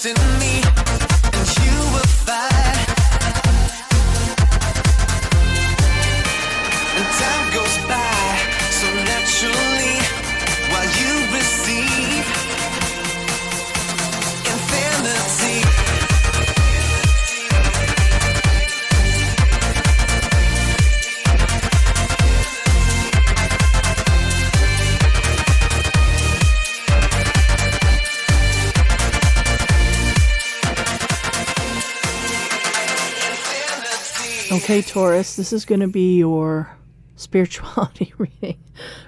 trust in me, and you will find. And time goes by so naturally while you receive infinity. Okay, Taurus, this is going to be your spirituality reading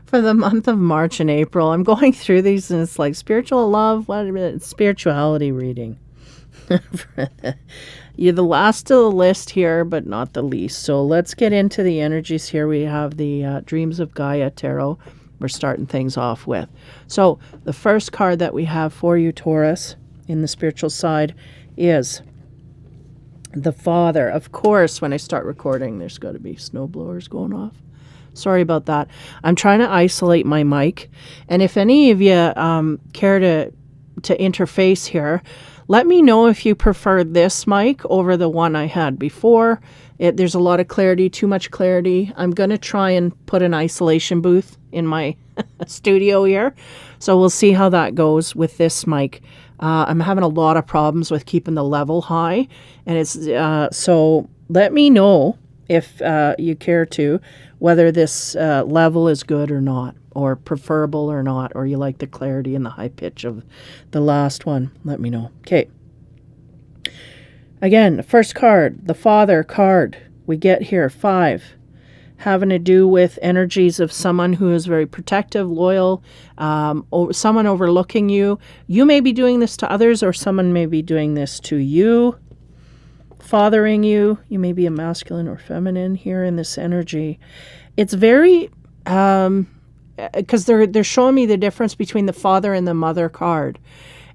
for the month of March and April. I'm going through these and it's like spiritual love, what a minute, spirituality reading. You're the last of the list here, but not the least. So let's get into the energies here. We have the Dreams of Gaia Tarot we're starting things off with. So the first card that we have for you, Taurus, in the spiritual side is the Father. Of course, when I start recording, there's got to be snowblowers going off. Sorry about that. I'm trying to isolate my mic. And if any of you care to interface here, let me know if you prefer this mic over the one I had before. There's a lot of clarity, too much clarity. I'm going to try and put an isolation booth in my studio here. So we'll see how that goes with this mic. I'm having a lot of problems with keeping the level high. And it's so let me know if you care to, whether this level is good or not, or preferable or not, or you like the clarity and the high pitch of the last one. Let me know. Okay. Again, the first card, the Father card, we get here, 5, having to do with energies of someone who is very protective, loyal, someone overlooking you. You may be doing this to others, or someone may be doing this to you, fathering you. You may be a masculine or feminine here in this energy. It's very, because they're showing me the difference between the Father and the Mother card.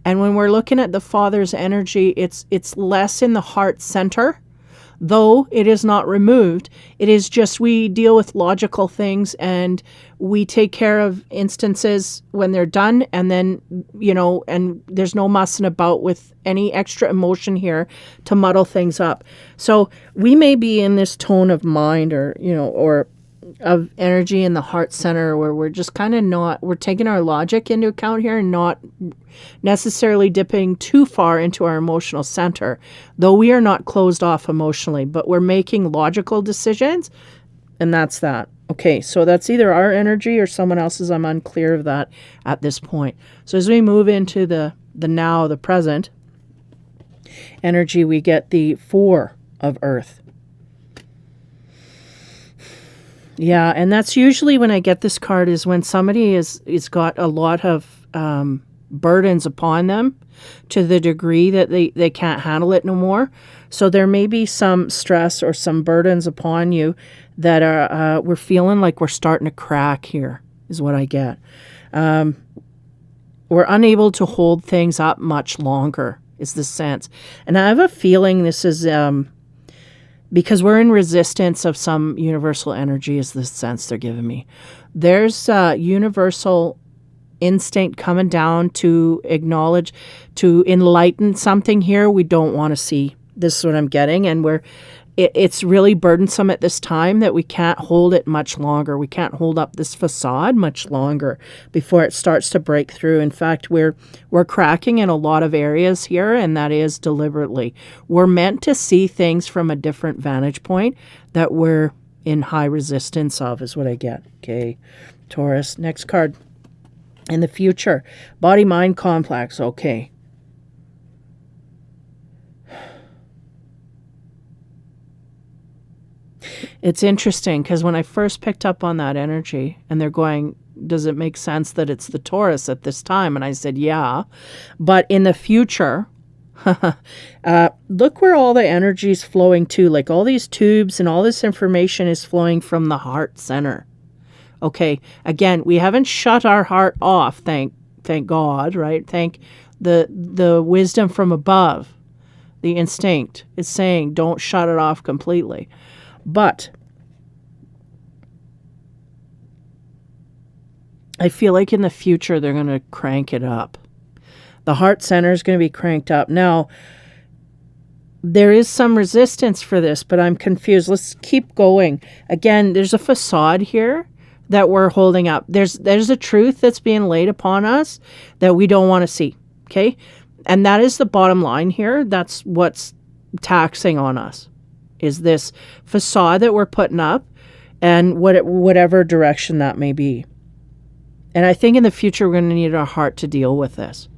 And when we're looking at the Father's energy, it's less in the heart center, though it is not removed. It is just we deal with logical things and we take care of instances when they're done, and then, and there's no mussing about with any extra emotion here to muddle things up. So we may be in this tone of mind or of energy in the heart center where we're just kind of we're taking our logic into account here and not necessarily dipping too far into our emotional center, though we are not closed off emotionally, but we're making logical decisions, and that's that. Okay, so that's either our energy or someone else's. I'm unclear of that at this point. So as we move into the now, the present energy, we get the 4 of Earth. Yeah, and that's usually when I get this card is when somebody is got a lot of burdens upon them to the degree that they can't handle it no more. So there may be some stress or some burdens upon you that are we're feeling like we're starting to crack here, is what I get. We're unable to hold things up much longer, is the sense. And I have a feeling this is because we're in resistance of some universal energy, is the sense they're giving me. There's universal instinct coming down to acknowledge, to enlighten something here we don't want to see. This is what I'm getting. And it's really burdensome at this time that we can't hold it much longer. We can't hold up this facade much longer before it starts to break through. In fact, we're cracking in a lot of areas here, and that is deliberately. We're meant to see things from a different vantage point that we're in high resistance of, is what I get. Okay, Taurus. Next card. In the future, body-mind complex. Okay. It's interesting because when I first picked up on that energy and they're going, does it make sense that it's the Taurus at this time? And I said, yeah. But in the future, look where all the energy is flowing to. Like all these tubes and all this information is flowing from the heart center. Okay, again, we haven't shut our heart off, thank God, right? Thank the wisdom from above. The instinct is saying don't shut it off completely. But I feel like in the future they're going to crank it up. The heart center is going to be cranked up. Now, there is some resistance for this, but I'm confused. Let's keep going. Again, there's a facade here that we're holding up. There's a truth that's being laid upon us that we don't want to see, okay? And that is the bottom line here. That's what's taxing on us, is this facade that we're putting up, and whatever direction that may be. And I think in the future we're going to need our heart to deal with this,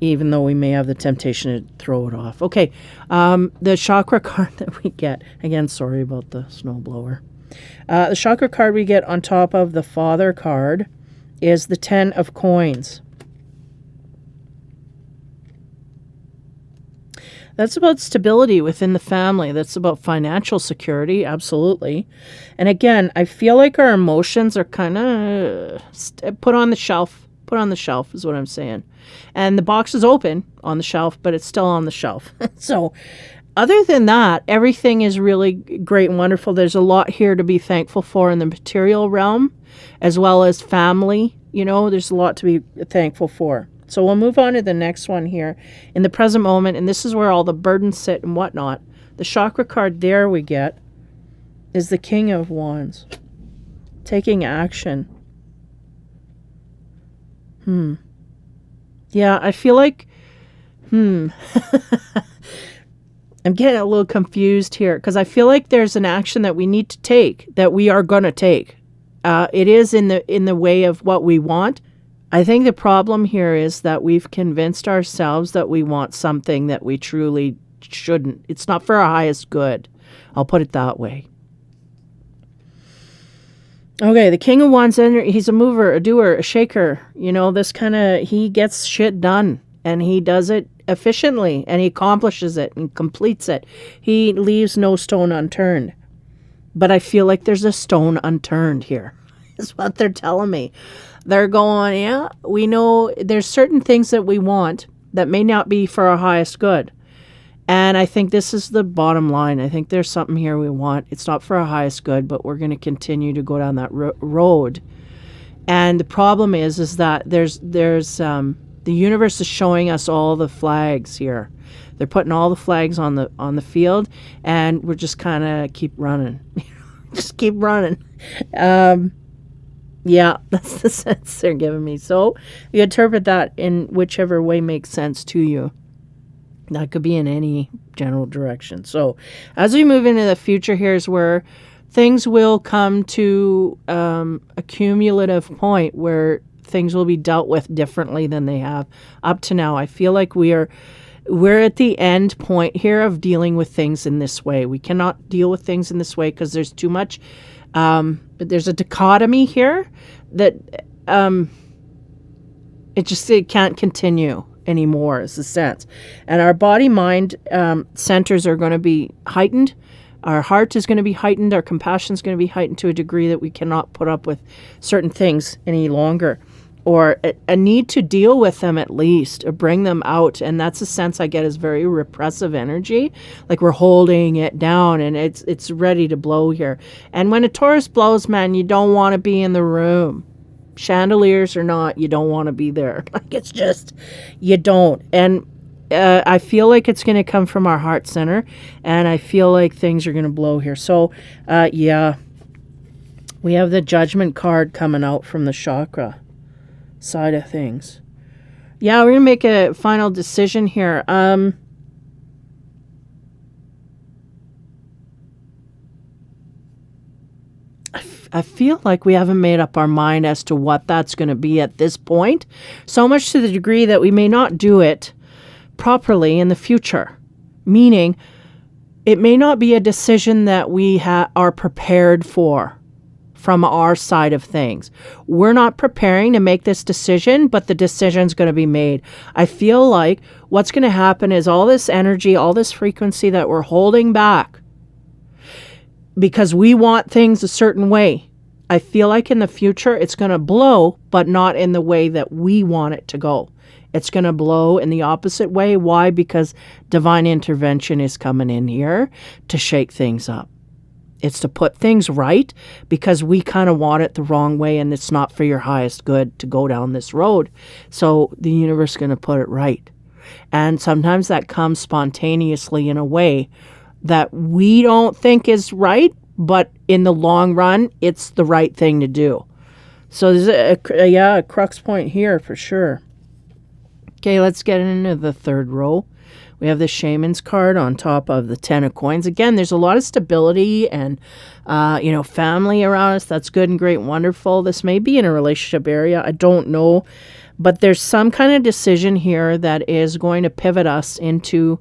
even though we may have the temptation to throw it off. Okay, the chakra card that we get, again, sorry about the snowblower. The chakra card we get on top of the Father card is the 10 of Coins. That's about stability within the family. That's about financial security, absolutely. And again, I feel like our emotions are kind of put on the shelf. Put on the shelf is what I'm saying. And the box is open on the shelf, but it's still on the shelf. So other than that, everything is really great and wonderful. There's a lot here to be thankful for in the material realm, as well as family. You know, there's a lot to be thankful for. So we'll move on to the next one here. In the present moment, and this is where all the burdens sit and whatnot, the chakra card there we get is the King of Wands. Taking action. Yeah, I feel like, I'm getting a little confused here, because I feel like there's an action that we need to take, that we are going to take. It is in the way of what we want. I think the problem here is that we've convinced ourselves that we want something that we truly shouldn't. It's not for our highest good. I'll put it that way. Okay, the King of Wands, he's a mover, a doer, a shaker. You know, he gets shit done, and he does it efficiently, and he accomplishes it and completes it. He leaves no stone unturned. But I feel like there's a stone unturned here, is what they're telling me. They're going, yeah, we know there's certain things that we want that may not be for our highest good. And I think this is the bottom line. I think there's something here we want. It's not for our highest good, but we're going to continue to go down that road. And the problem is that there's the universe is showing us all the flags here. They're putting all the flags on the field, and we're just kind of keep running. Just keep running. Yeah, that's the sense they're giving me. So you interpret that in whichever way makes sense to you. That could be in any general direction. So as we move into the future, here's where things will come to a cumulative point where things will be dealt with differently than they have up to now. I feel like we're at the end point here of dealing with things in this way. We cannot deal with things in this way because there's too much. There's a dichotomy here that it can't continue anymore, is the sense. And our body-mind centers are going to be heightened. Our heart is going to be heightened. Our compassion is going to be heightened to a degree that we cannot put up with certain things any longer, or a need to deal with them at least, or bring them out. And that's a sense I get is very repressive energy, like we're holding it down and it's ready to blow here. And when a Taurus blows, man, you don't want to be in the room. Chandeliers or not, you don't want to be there. Like, it's just, you don't. And I feel like it's going to come from our heart center, and I feel like things are going to blow here. So, yeah, we have the Judgment card coming out from the chakra side of things. Yeah, we're going to make a final decision here. I feel like we haven't made up our mind as to what that's going to be at this point, so much to the degree that we may not do it properly in the future, meaning it may not be a decision that we are prepared for from our side of things. We're not preparing to make this decision, but the decision's going to be made. I feel like what's going to happen is all this energy, all this frequency that we're holding back because we want things a certain way. I feel like in the future it's going to blow, but not in the way that we want it to go. It's going to blow in the opposite way. Why? Because divine intervention is coming in here to shake things up. It's to put things right because we kind of want it the wrong way and it's not for your highest good to go down this road. So the universe is going to put it right. And sometimes that comes spontaneously in a way that we don't think is right, but in the long run, it's the right thing to do. So there's a crux point here for sure. Okay, let's get into the third row. We have the Shaman's card on top of the Ten of Coins. Again, there's a lot of stability and, family around us. That's good and great, wonderful. This may be in a relationship area. I don't know. But there's some kind of decision here that is going to pivot us into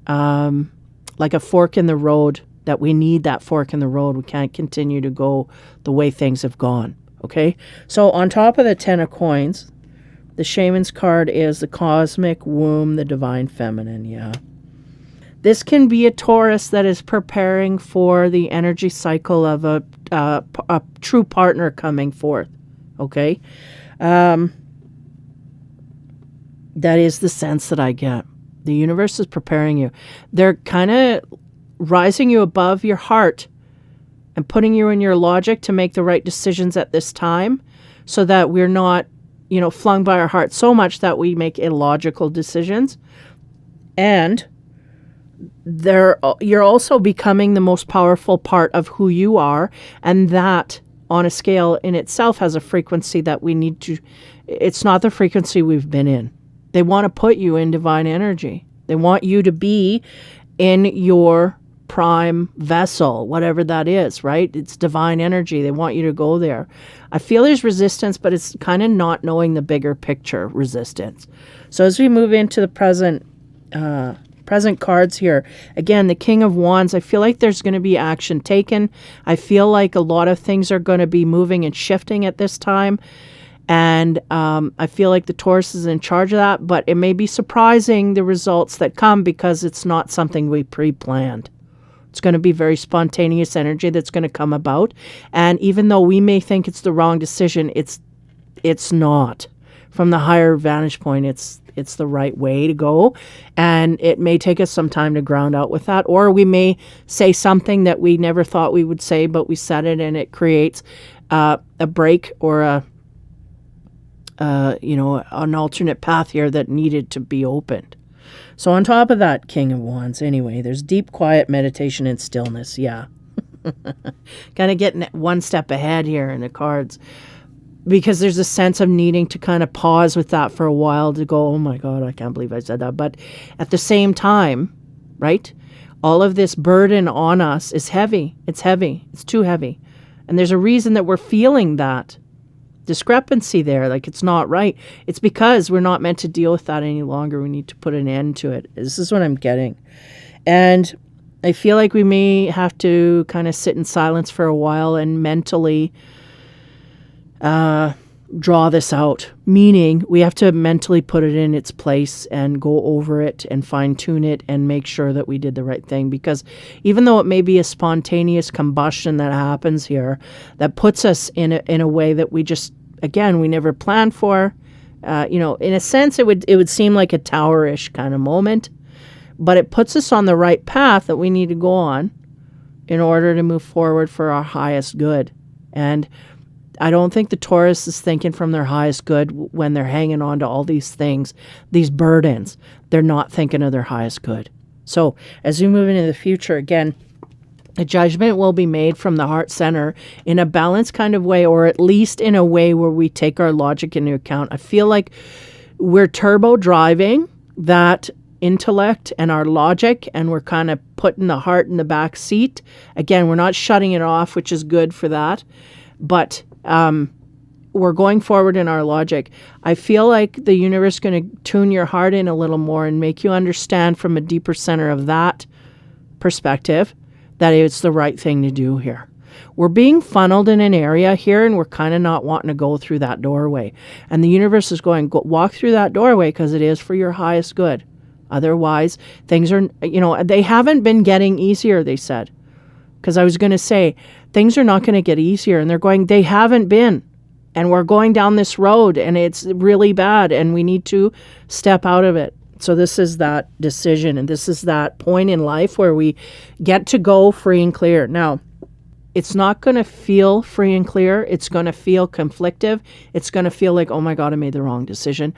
like a fork in the road, that we need that fork in the road. We can't continue to go the way things have gone. Okay? So on top of the Ten of Coins, the Shaman's card is the cosmic womb, the divine feminine, yeah. This can be a Taurus that is preparing for the energy cycle of a true partner coming forth, okay? That is the sense that I get. The universe is preparing you. They're kind of rising you above your heart and putting you in your logic to make the right decisions at this time so that we're not flung by our heart so much that we make illogical decisions. And you're also becoming the most powerful part of who you are. And that, on a scale in itself, has a frequency that we need to... It's not the frequency we've been in. They want to put you in divine energy. They want you to be in your prime vessel, whatever that is, right? It's divine energy. They want you to go there. I feel there's resistance, but it's kind of not knowing the bigger picture resistance. So as we move into the present cards here, again, the King of Wands, I feel like there's going to be action taken. I feel like a lot of things are going to be moving and shifting at this time. And I feel like the Taurus is in charge of that, but it may be surprising the results that come because it's not something we pre-planned. It's going to be very spontaneous energy that's going to come about. And even though we may think it's the wrong decision, it's not. From the higher vantage point, it's the right way to go. And it may take us some time to ground out with that. Or we may say something that we never thought we would say, but we said it and it creates a break or an alternate path here that needed to be opened. So on top of that King of Wands, anyway, there's deep, quiet meditation and stillness. Yeah. Kind of getting one step ahead here in the cards because there's a sense of needing to kind of pause with that for a while to go, oh my God, I can't believe I said that. But at the same time, right, all of this burden on us is heavy. It's heavy. It's too heavy. And there's a reason that we're feeling that discrepancy there, like it's not right. It's because we're not meant to deal with that any longer. We need to put an end to it. This is what I'm getting. And I feel like we may have to kind of sit in silence for a while and mentally draw this out, meaning we have to mentally put it in its place and go over it and fine tune it and make sure that we did the right thing. Because even though it may be a spontaneous combustion that happens here, that puts us in a way that we just, again, we never planned for, in a sense, it would seem like a tower-ish kind of moment, but it puts us on the right path that we need to go on in order to move forward for our highest good. And I don't think the Taurus is thinking from their highest good when they're hanging on to all these things, these burdens. They're not thinking of their highest good. So as we move into the future, again, a judgment will be made from the heart center in a balanced kind of way, or at least in a way where we take our logic into account. I feel like we're turbo driving that intellect and our logic, and we're kind of putting the heart in the back seat. Again, we're not shutting it off, which is good for that. But we're going forward in our logic. I feel like the universe is going to tune your heart in a little more and make you understand from a deeper center of that perspective that it's the right thing to do here. We're being funneled in an area here, and we're kind of not wanting to go through that doorway. And the universe is going, go, walk through that doorway because it is for your highest good. Otherwise, things are, they haven't been getting easier, they said. Because I was going to say, things are not going to get easier. And they're going, they haven't been. And we're going down this road, and it's really bad, and we need to step out of it. So this is that decision, and this is that point in life where we get to go free and clear. Now, it's not going to feel free and clear. It's going to feel conflictive. It's going to feel like, oh my God, I made the wrong decision.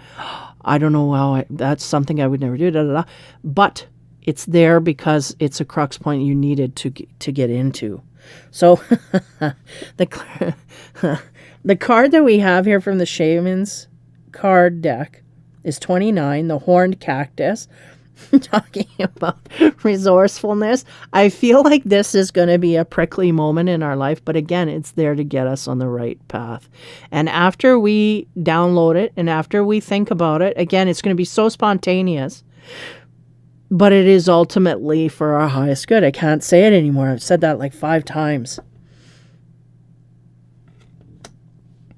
I don't know how that's something I would never do. Da, da, da. But it's there because it's a crux point you needed to get into. So the the card that we have here from the Shaman's card deck is 29, the Horned Cactus. Talking about resourcefulness. I feel like this is going to be a prickly moment in our life, but again, it's there to get us on the right path. And after we download it and after we think about it, again, it's going to be so spontaneous, but it is ultimately for our highest good. I can't say it anymore. I've said that like 5 times.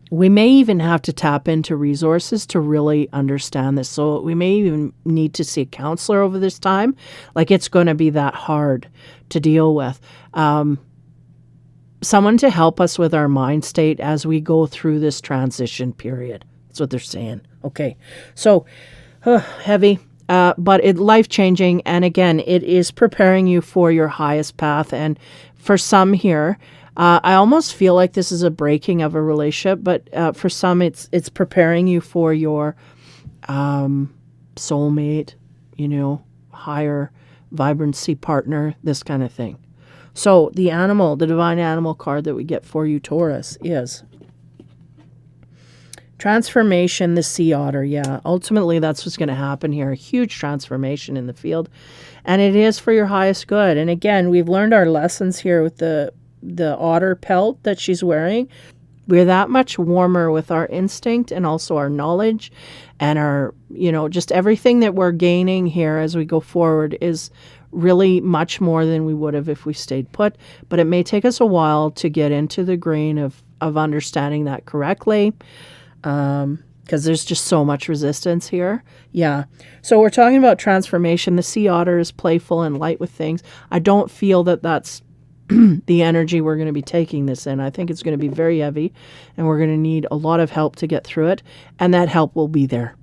We may even have to tap into resources to really understand this. So we may even need to see a counselor over this time. Like, it's going to be that hard to deal with. Someone to help us with our mind state as we go through this transition period. That's what they're saying. Okay. So heavy, but it life-changing. And again, it is preparing you for your highest path. And for some here, I almost feel like this is a breaking of a relationship, but for some, it's preparing you for your soulmate, higher vibrancy partner, this kind of thing. So the divine animal card that we get for you, Taurus, is transformation, the sea otter. Yeah, ultimately that's what's going to happen here. A huge transformation in the field, and it is for your highest good. And again, we've learned our lessons here with the otter pelt that she's wearing. We're that much warmer with our instinct and also our knowledge and our, just everything that we're gaining here as we go forward is really much more than we would have if we stayed put. But it may take us a while to get into the grain of understanding that correctly, because there's just so much resistance here. Yeah. So we're talking about transformation. The sea otter is playful and light with things. I don't feel that that's the energy we're going to be taking this in. I think it's going to be very heavy, and we're going to need a lot of help to get through it, and that help will be there.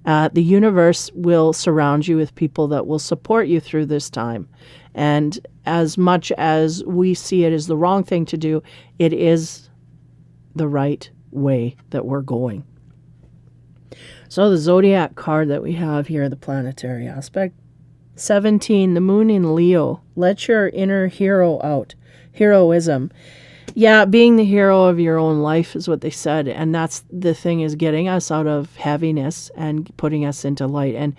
The universe will surround you with people that will support you through this time. And as much as we see it as the wrong thing to do, it is the right way that we're going. So the zodiac card that we have here, the planetary aspect, 17, the moon in Leo. Let your inner hero out. Heroism. Yeah, being the hero of your own life is what they said. And that's the thing, is getting us out of heaviness and putting us into light. And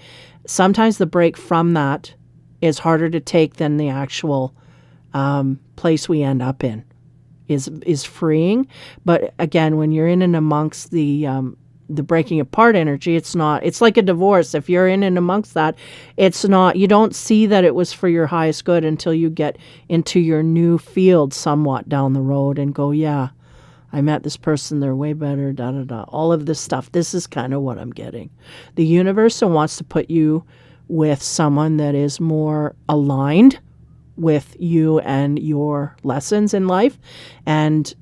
sometimes the break from that is harder to take than the actual place we end up in is freeing. But again, when you're in and amongst the breaking apart energy, it's like a divorce. If you're in and amongst that, you don't see that it was for your highest good until you get into your new field somewhat down the road and go, yeah, I met this person, they're way better, da da da. All of this stuff. This is kind of what I'm getting. The universe wants to put you with someone that is more aligned with you and your lessons in life, and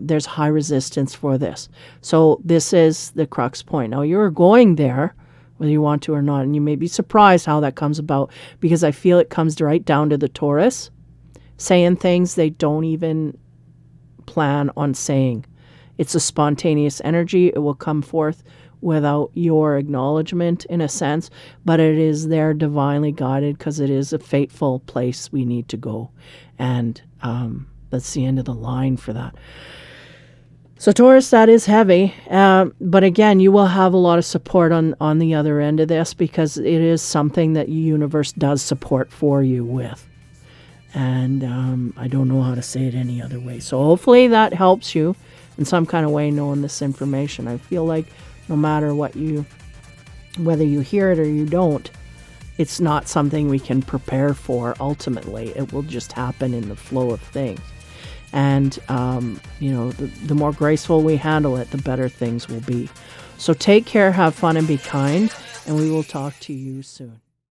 there's high resistance for this. So this is the crux point. Now you're going there whether you want to or not, and you may be surprised how that comes about, because I feel it comes right down to the Taurus saying things they don't even plan on saying. It's a spontaneous energy. It will come forth without your acknowledgement, in a sense, but it is there divinely guided, because it is a fateful place we need to go. And that's the end of the line for that. So Taurus, that is heavy. But again, you will have a lot of support on the other end of this, because it is something that the universe does support for you with. And I don't know how to say it any other way. So hopefully that helps you in some kind of way, knowing this information. I feel like no matter whether you hear it or you don't, it's not something we can prepare for ultimately. It will just happen in the flow of things. And, the more graceful we handle it, the better things will be. So take care, have fun, and be kind, and we will talk to you soon.